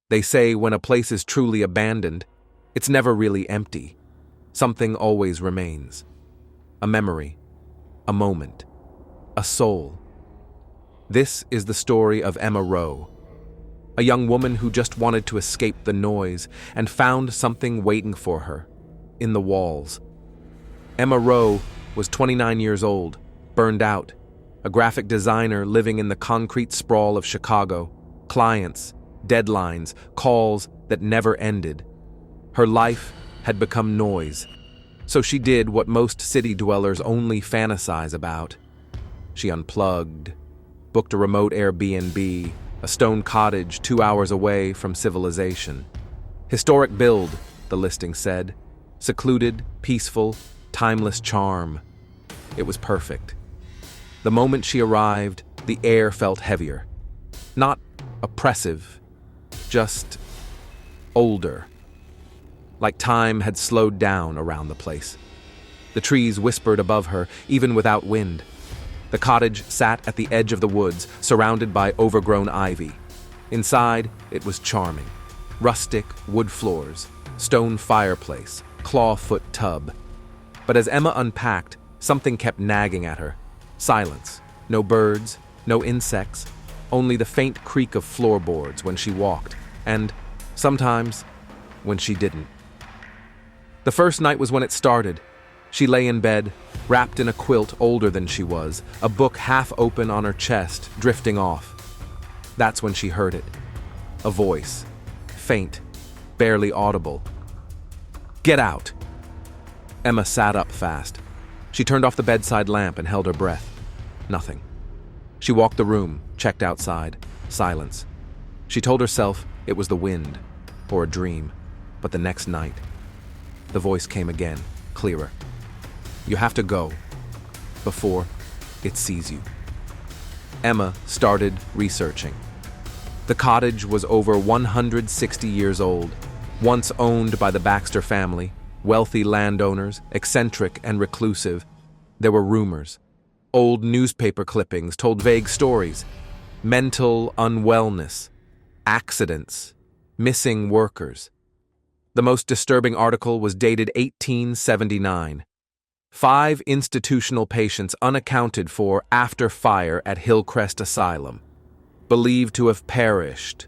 They say when a place is truly abandoned, it's never really empty. Something always remains. A memory, a moment, a soul. This is the story of Emma Rowe, a young woman who just wanted to escape the noise and found something waiting for her in the walls. Emma Rowe was 29 years old, burned out, a graphic designer living in the concrete sprawl of Chicago, clients, deadlines, calls that never ended. Her life had become noise, so she did what most city dwellers only fantasize about. She unplugged, booked a remote Airbnb, a stone cottage 2 hours away from civilization. Historic build, the listing said. Secluded, peaceful, timeless charm. It was perfect. The moment she arrived, the air felt heavier. Not oppressive, just older. Like time had slowed down around the place. The trees whispered above her, even without wind. The cottage sat at the edge of the woods, surrounded by overgrown ivy. Inside, it was charming. Rustic wood floors, stone fireplace, clawfoot tub. But as Emma unpacked, something kept nagging at her. Silence. No birds, no insects, only the faint creak of floorboards when she walked, and, sometimes, when she didn't. The first night was when it started. She lay in bed, wrapped in a quilt older than she was, a book half open on her chest, drifting off. That's when she heard it. A voice. Faint, barely audible. "Get out!" Emma sat up fast. She turned off the bedside lamp and held her breath. Nothing. She walked the room, checked outside. Silence. She told herself it was the wind, or a dream. But the next night, the voice came again, clearer. "You have to go, before it sees you." Emma started researching. The cottage was over 160 years old, once owned by the Baxter family, wealthy landowners, eccentric and reclusive. There were rumors. Old newspaper clippings told vague stories. Mental unwellness, accidents, missing workers. The most disturbing article was dated 1879. 5 institutional patients unaccounted for after fire at Hillcrest Asylum, believed to have perished.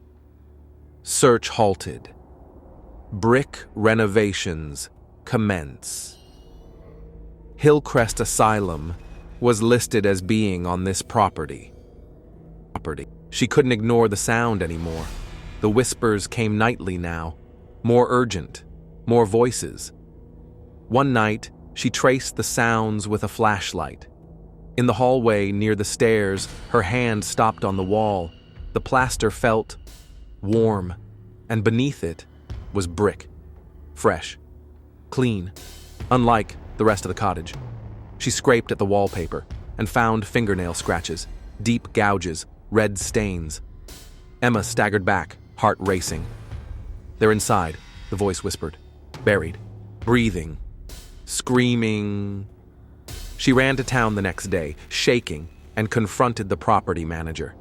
Search halted. Brick renovations commence. Hillcrest Asylum was listed as being on this property. She couldn't ignore the sound anymore. The whispers came nightly now, more urgent, more voices. One night, she traced the sounds with a flashlight. In the hallway near the stairs, her hand stopped on the wall. The plaster felt warm, and beneath it was brick. Fresh. Clean. Unlike the rest of the cottage. She scraped at the wallpaper and found fingernail scratches, deep gouges, red stains. Emma staggered back, heart racing. "They're inside," the voice whispered. "Buried. Breathing. Screaming." She ran to town the next day, shaking, and confronted the property manager.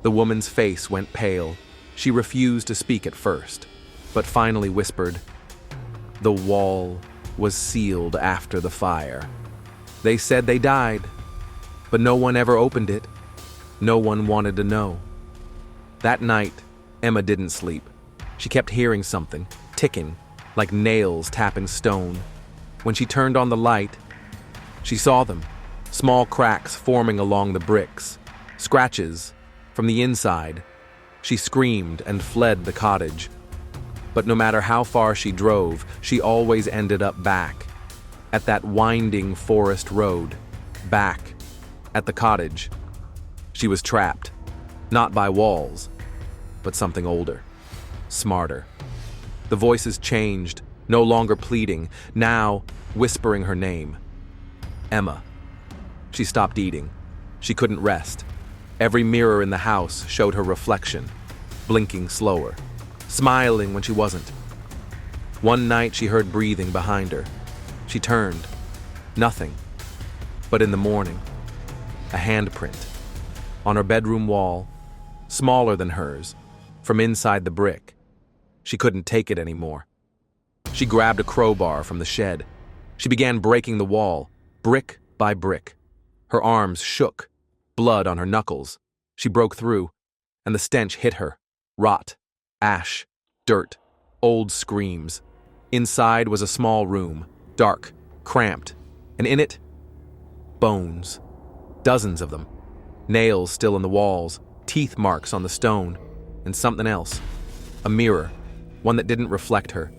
The woman's face went pale. She refused to speak at first, but finally whispered, "The wall was sealed after the fire. They said they died, but no one ever opened it. No one wanted to know." That night, Emma didn't sleep. She kept hearing something, ticking, like nails tapping stone. When she turned on the light, she saw them, small cracks forming along the bricks, scratches from the inside. She screamed and fled the cottage. But no matter how far she drove, she always ended up back, at that winding forest road, back, at the cottage. She was trapped, not by walls, but something older, smarter. The voices changed, no longer pleading, now whispering her name. Emma. She stopped eating. She couldn't rest. Every mirror in the house showed her reflection, blinking slower, smiling when she wasn't. One night she heard breathing behind her. She turned. Nothing. But in the morning, a handprint. On her bedroom wall, smaller than hers, from inside the brick, She couldn't take it anymore. She grabbed a crowbar from the shed. She began breaking the wall, brick by brick. Her arms shook, blood on her knuckles. She broke through, and the stench hit her. Rot, ash, dirt, old screams. Inside was a small room, dark, cramped, and in it, bones. Dozens of them. Nails still in the walls, teeth marks on the stone, and something else. A mirror, one that didn't reflect her.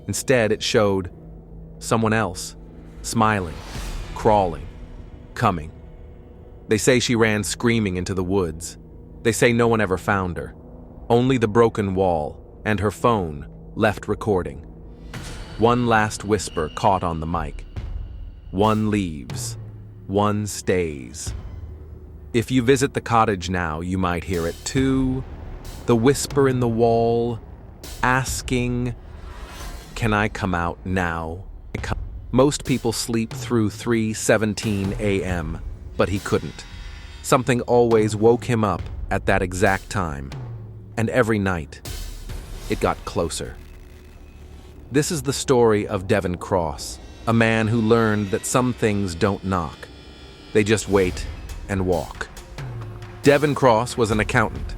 Instead, it showed someone else, smiling, crawling, coming. They say she ran screaming into the woods. They say no one ever found her. Only the broken wall and her phone left recording. One last whisper caught on the mic. One leaves, one stays. If you visit the cottage now, you might hear it too. The whisper in the wall, asking, "Can I come out now?" Most people sleep through 3:17 a.m., but he couldn't. Something always woke him up at that exact time, and every night, it got closer. This is the story of Devin Cross, a man who learned that some things don't knock. They just wait and walk. Devin Cross was an accountant,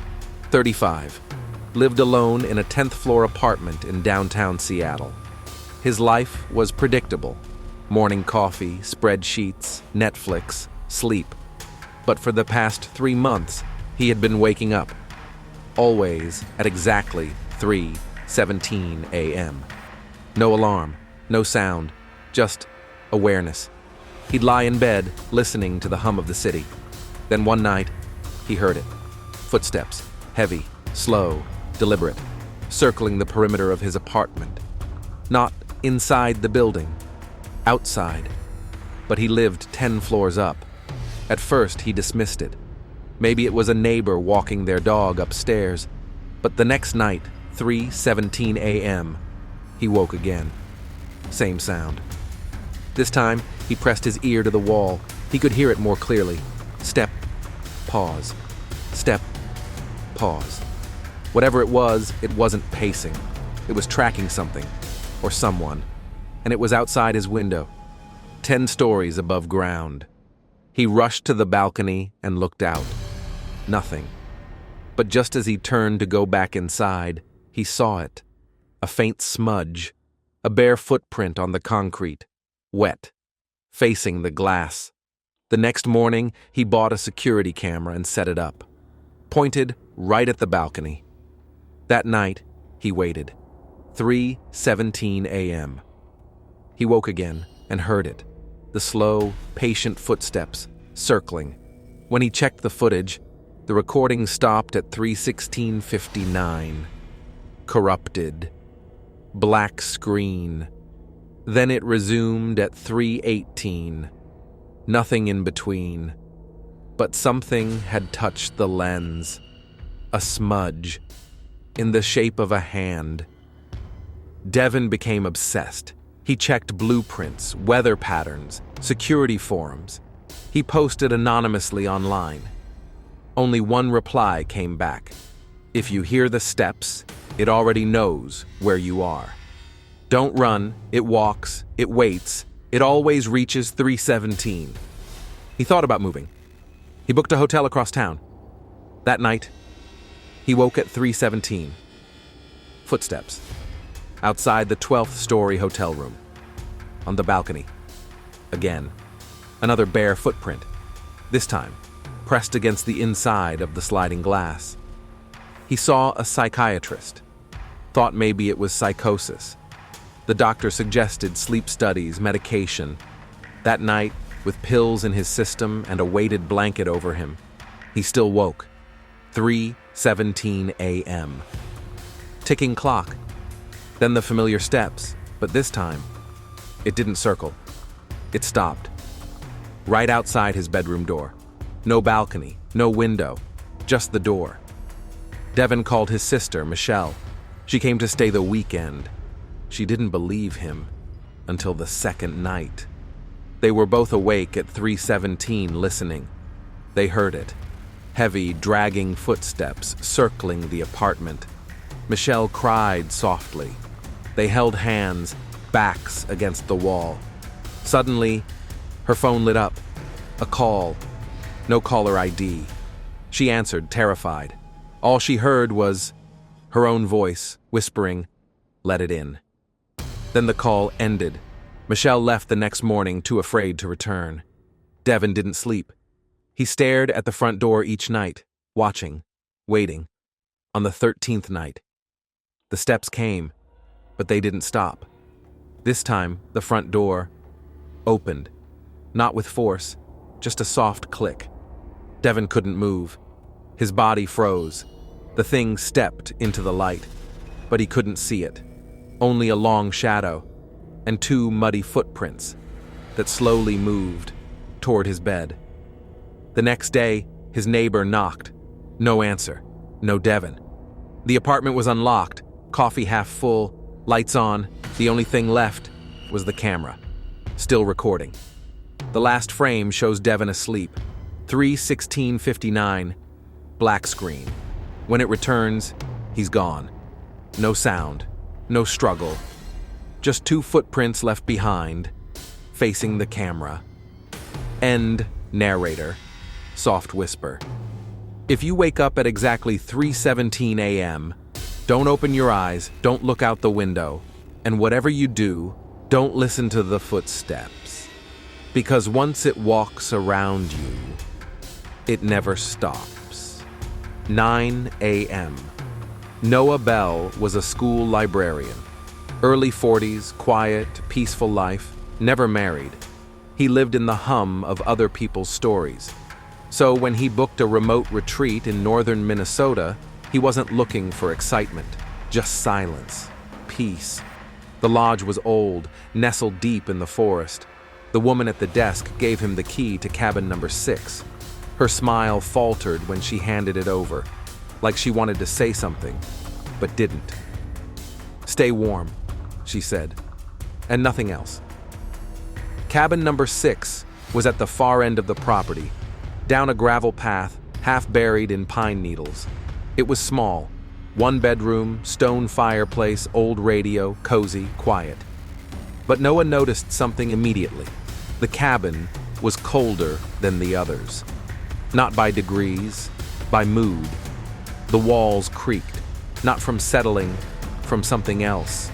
35, lived alone in a 10th floor apartment in downtown Seattle. His life was predictable. Morning coffee, spreadsheets, Netflix, sleep. But for the past 3 months, he had been waking up, always at exactly 3:17 a.m. No alarm, no sound, just awareness. He'd lie in bed, listening to the hum of the city. Then one night, he heard it. Footsteps, heavy, slow, deliberate, circling the perimeter of his apartment. Not inside the building, outside. But he lived 10 floors up. At first, he dismissed it. Maybe it was a neighbor walking their dog upstairs. But the next night, 3:17 a.m., he woke again. Same sound. This time, he pressed his ear to the wall. He could hear it more clearly. Step, pause. Step, pause. Whatever it wasn't pacing. It was tracking something, or someone, and it was outside his window, 10 stories above ground. He rushed to the balcony and looked out. Nothing. But just as he turned to go back inside, he saw it. A faint smudge, a bare footprint on the concrete, wet, facing the glass. The next morning, he bought a security camera and set it up, pointed right at the balcony. That night, he waited. 3:17 a.m. He woke again and heard it, the slow, patient footsteps, circling. When he checked the footage, the recording stopped at 3:16:59. Corrupted. Black screen. Then it resumed at 3:18. Nothing in between. But something had touched the lens. A smudge, in the shape of a hand. Devin became obsessed. He checked blueprints, weather patterns, security forums. He posted anonymously online. Only one reply came back. If you hear the steps, it already knows where you are. Don't run, it walks, it waits, it always reaches 3:17. He thought about moving. He booked a hotel across town. That night, he woke at 3:17. Footsteps. Outside the 12th story hotel room. On the balcony. Again. Another bare footprint. This time, pressed against the inside of the sliding glass. He saw a psychiatrist. Thought maybe it was psychosis. The doctor suggested sleep studies, medication. That night, with pills in his system and a weighted blanket over him, he still woke. 3:17 a.m. Ticking clock. Then the familiar steps, but this time, it didn't circle. It stopped. Right outside his bedroom door. No balcony, no window, just the door. Devin called his sister, Michelle. She came to stay the weekend. She didn't believe him until the second night. They were both awake at 3:17 listening. They heard it. Heavy, dragging footsteps circling the apartment. Michelle cried softly. They held hands, backs against the wall. Suddenly, her phone lit up. A call. No caller ID. She answered, terrified. All she heard was her own voice, whispering, "Let it in." Then the call ended. Michelle left the next morning, too afraid to return. Devin didn't sleep. He stared at the front door each night, watching, waiting. On the 13th night, the steps came, but they didn't stop. This time, the front door opened, not with force, just a soft click. Devin couldn't move. His body froze. The thing stepped into the light, but he couldn't see it. Only a long shadow and two muddy footprints that slowly moved toward his bed. The next day, his neighbor knocked. No answer. No Devin. The apartment was unlocked, coffee half full, lights on. The only thing left was the camera, still recording. The last frame shows Devin asleep. 3:16:59, black screen. When it returns, he's gone. No sound, no struggle. Just two footprints left behind, facing the camera. End narrator, soft whisper. If you wake up at exactly 3:17 a.m., don't open your eyes, don't look out the window, and whatever you do, don't listen to the footsteps. Because once it walks around you, it never stops. 9 a.m. Noah Bell was a school librarian. Early 40s, quiet, peaceful life, never married. He lived in the hum of other people's stories. So when he booked a remote retreat in northern Minnesota, he wasn't looking for excitement, just silence, peace. The lodge was old, nestled deep in the forest. The woman at the desk gave him the key to cabin number 6. Her smile faltered when she handed it over, like she wanted to say something, but didn't. "Stay warm," she said, and nothing else. Cabin number 6 was at the far end of the property, down a gravel path, half buried in pine needles. It was small, 1 bedroom, stone fireplace, old radio, cozy, quiet. But Noah noticed something immediately. The cabin was colder than the others. Not by degrees, by mood. The walls creaked, not from settling, from something else.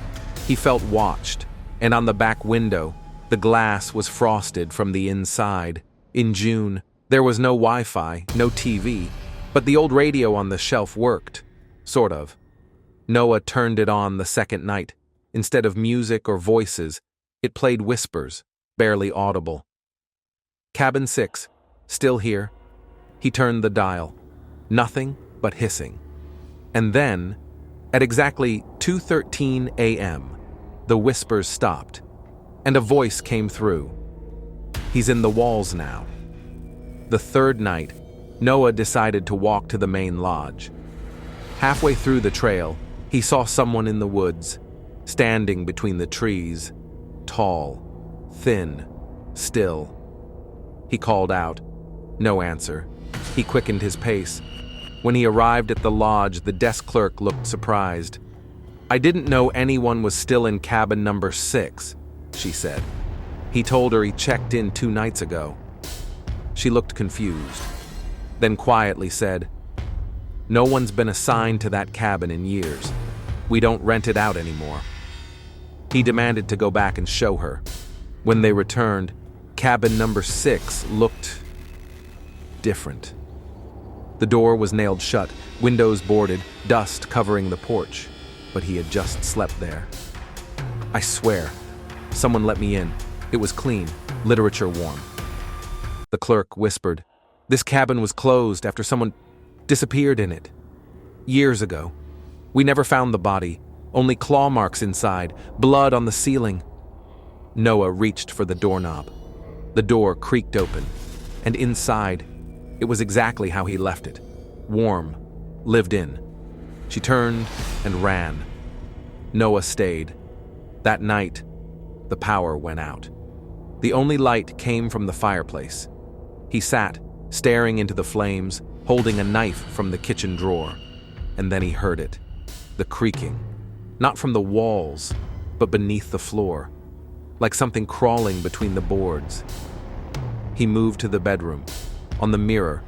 He felt watched, and on the back window, the glass was frosted from the inside. In June, there was no Wi-Fi, no TV, but the old radio on the shelf worked. Sort of. Noah turned it on the second night. Instead of music or voices, it played whispers, barely audible. Cabin 6, still here. He turned the dial. Nothing but hissing. And then, at exactly 2:13 a.m., the whispers stopped, and a voice came through. He's in the walls now. The third night, Noah decided to walk to the main lodge. Halfway through the trail, he saw someone in the woods, standing between the trees, tall, thin, still. He called out. No answer. He quickened his pace. When he arrived at the lodge, the desk clerk looked surprised. "I didn't know anyone was still in cabin number 6, she said. He told her he checked in 2 nights ago. She looked confused, then quietly said, "No one's been assigned to that cabin in years. We don't rent it out anymore." He demanded to go back and show her. When they returned, cabin number 6 looked different. The door was nailed shut, windows boarded, dust covering the porch, but he had just slept there. "I swear, someone let me in. It was clean, literature warm." The clerk whispered, "This cabin was closed after someone disappeared in it. Years ago. We never found the body, only claw marks inside, blood on the ceiling." Noah reached for the doorknob. The door creaked open, and inside, it was exactly how he left it. Warm, lived in. She turned and ran. Noah stayed. That night, the power went out. The only light came from the fireplace. He sat, staring into the flames, holding a knife from the kitchen drawer, and then he heard it. the creaking, not from the walls, but beneath the floor, like something crawling between the boards. He moved to the bedroom. On the mirror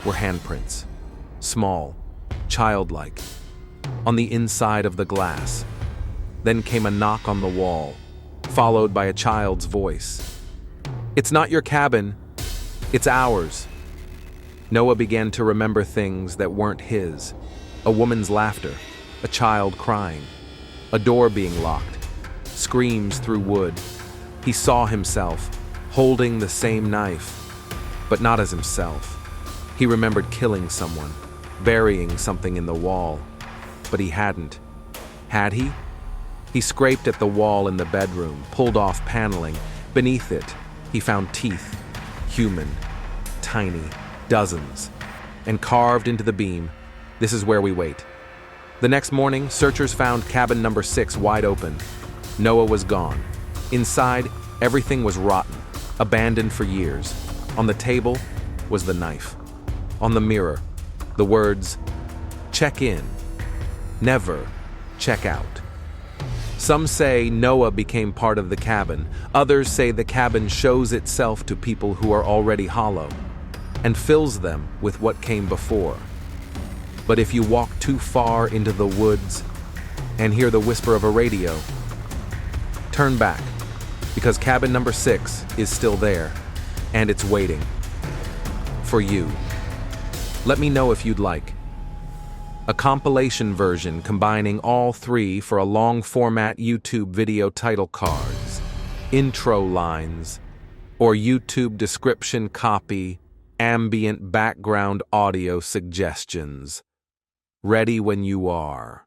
were handprints, small, childlike, on the inside of the glass. Then came a knock on the wall, followed by a child's voice. "It's not your cabin, it's ours." Noah began to remember things that weren't his. A woman's laughter, a child crying, a door being locked, screams through wood. He saw himself holding the same knife, but not as himself. He remembered killing someone, burying something in the wall, but he hadn't. Had he? He scraped at the wall in the bedroom, pulled off paneling. Beneath it, he found teeth, human, tiny, dozens, and carved into the beam, "This is where we wait." The next morning, searchers found cabin number 6 wide open. Noah was gone. Inside, everything was rotten, abandoned for years. On the table was the knife. On the mirror, the words, "Check in, never check out." Some say Noah became part of the cabin. Others say the cabin shows itself to people who are already hollow and fills them with what came before. But if you walk too far into the woods and hear the whisper of a radio, turn back, because cabin number 6 is still there, and it's waiting for you. Let me know if you'd like a compilation version combining all 3 for a long-format YouTube video title cards, intro lines, or YouTube description copy, ambient background audio suggestions. Ready when you are.